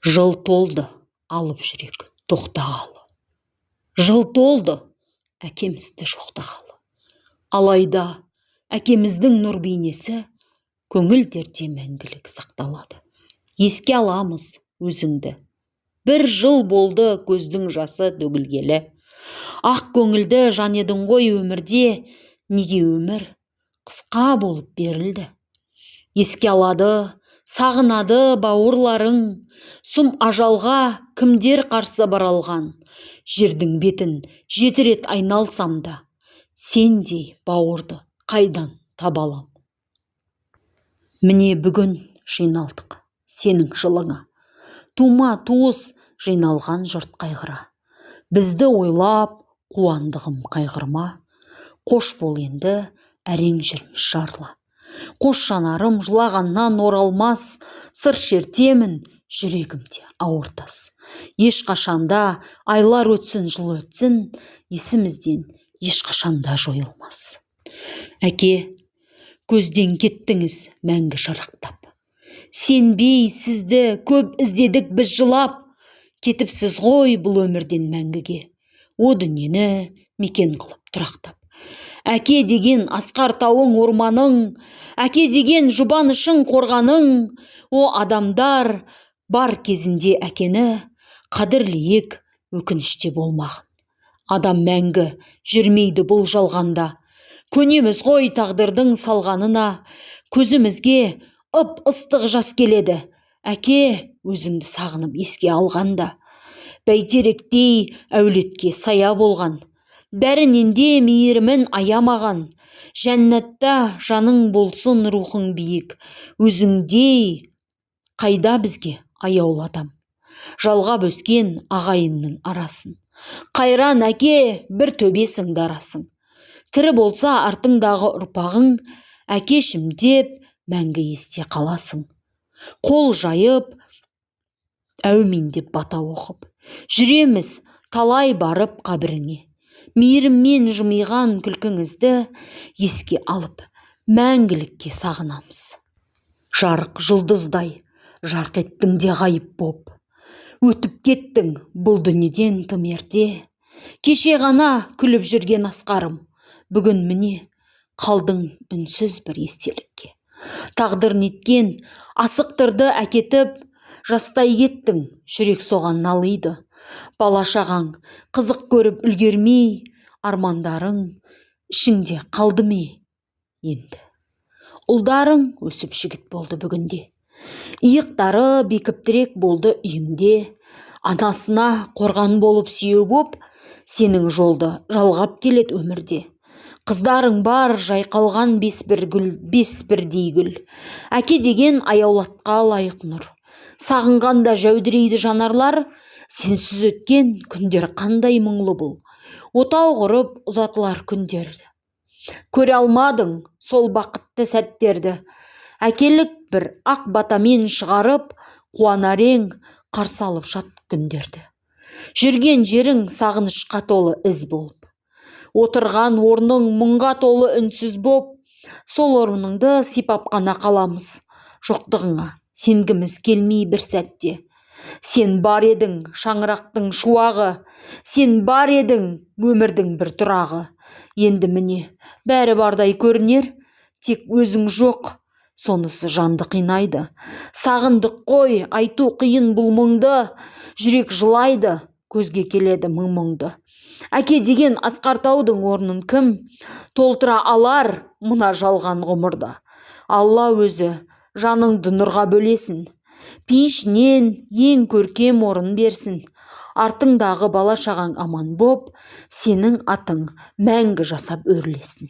Жыл толды, алып жүрек тоқтағалы. Жыл толды, әкемізді жоқтағалы. Алайда әкеміздің нұр бейнесі көңілдерде мәңгілік сақталады. Еске аламыз өзіңді. Бір жыл болды көздің жасы төгілгелі. Ақ көңілді жан едің ғой өмірде, неге өмір қысқа болып берілді. Еске алады, сағынады бауырларың, сұм ажалға кімдер қарсы баралған. Жердің бетін 7 рет айналсам да, сендей бауырды қайдан таба алам? Міне бүгін жиналдық сенің жылыңа, тума-туыс жиналған жұрт қайғыра. Бізді ойлап қуандығым қайғырма, қош бол енді әрең жүрміз жарла. Қош жанарым жылағаннан оралмас, сыр шертемін жүрегімде ауыртас. Ешқашанда айлар өтсін, жыл өтсін, есімізден ешқашанда жойылмас. Әке, көзден кеттіңіз мәңгі шырақтап. Сенбей сізді көп іздедік біз жылап. Кетіпсіз ғой бұл өмірден мәңгіге, о дүниені мекен қылып тұрақтап. Әке деген асқар тауың орманың, әке деген жұбанышың қорғаның. О адамдар, бар кезінде әкені қадірлейік, өкініште болмағын. Адам мәңгі жүрмейді бұл жалғанда. Көнеміз ғой тағдырдың салғанына. Көзімізге ып-ыстық жас келеді, әке өзіңді сағынып еске алғанда. Бәйтеректей әулетке сая болған, бәрінен де мейірімін аямаған. Жәннатта жаның болсын рухың биік, өзіңдей қайда бізге аяулы адам. Жалғап өскен ағайынның арасын, қайран әке бір төбесің дарасың. Тірі болса артыңдағы ұрпағың, әкешім деп мәңгі есте қаласың. Қол жайып, әумин деп бата оқып, жүреміз талай барып қабіріңе. Мейіріммен жымиған күлкіңізді еске алып, мәңгілікке сағынамыз. Жарық жұлдыздай жарқ еттің де ғайып боп. Өтіп кеттің бұл дүниеден тым ерте. Кеше ғана күліп жүрген асқарым, бүгін міне қалдың үнсіз бір естелікке. Тағдыр неткен асықтырды әкетіп, жастай кеттің, жүрек соған налиды. Бала-шағаң қызық көріп үлгермей, армандарың ішіңде қалды ме енді? Ұлдарың өсіп жігіт болды бүгінде. Иықтары бекіптірек болды үйіңде. Анасына қорған болып сүйеу боп, сенің жолды жалғап келеді өмірде. Қыздарың бар жайқалған бес бірдей гүл. Әке деген аяулатқа лайық нұр. Сағынғанда жәудірейді жанарлар. Сенсіз өткен күндер қандай мұңлы бұл. Отау құрып ұзатылар күндерді. Көре алмадың сол бақытты сәттерді. Әкелік бір ақ батамен шығарып, қуанар ең қарсы алып шат күндерді. Жүрген жерің сағынышқа толы із болып. Отырған орның мұңға толы үнсіз боп, сол орныңды сипап қана қаламыз. Жоқтығыңа сенгіміз келмей бір сәтте. Сен бар едің шаңырақтың шуағы, сен бар едің өмірдің бір тұрағы. Енді міне бәрі бардай көрінер, тек өзің жоқ, сонысы жанды қинайды. Сағындық қой, айту қиын бұл мұңды, жүрек жылайды, көзге келеді мың-мұңды. Әке деген асқар таудың орнын кім толтыра алар мұна жалған ғұмырда? Алла өзі жаныңды нұрға бөлесін, пейішінен ең көркем орын берсін. Артыңдағы бала-шағаң аман боп, сенің атың мәңгі жасап өрлесін.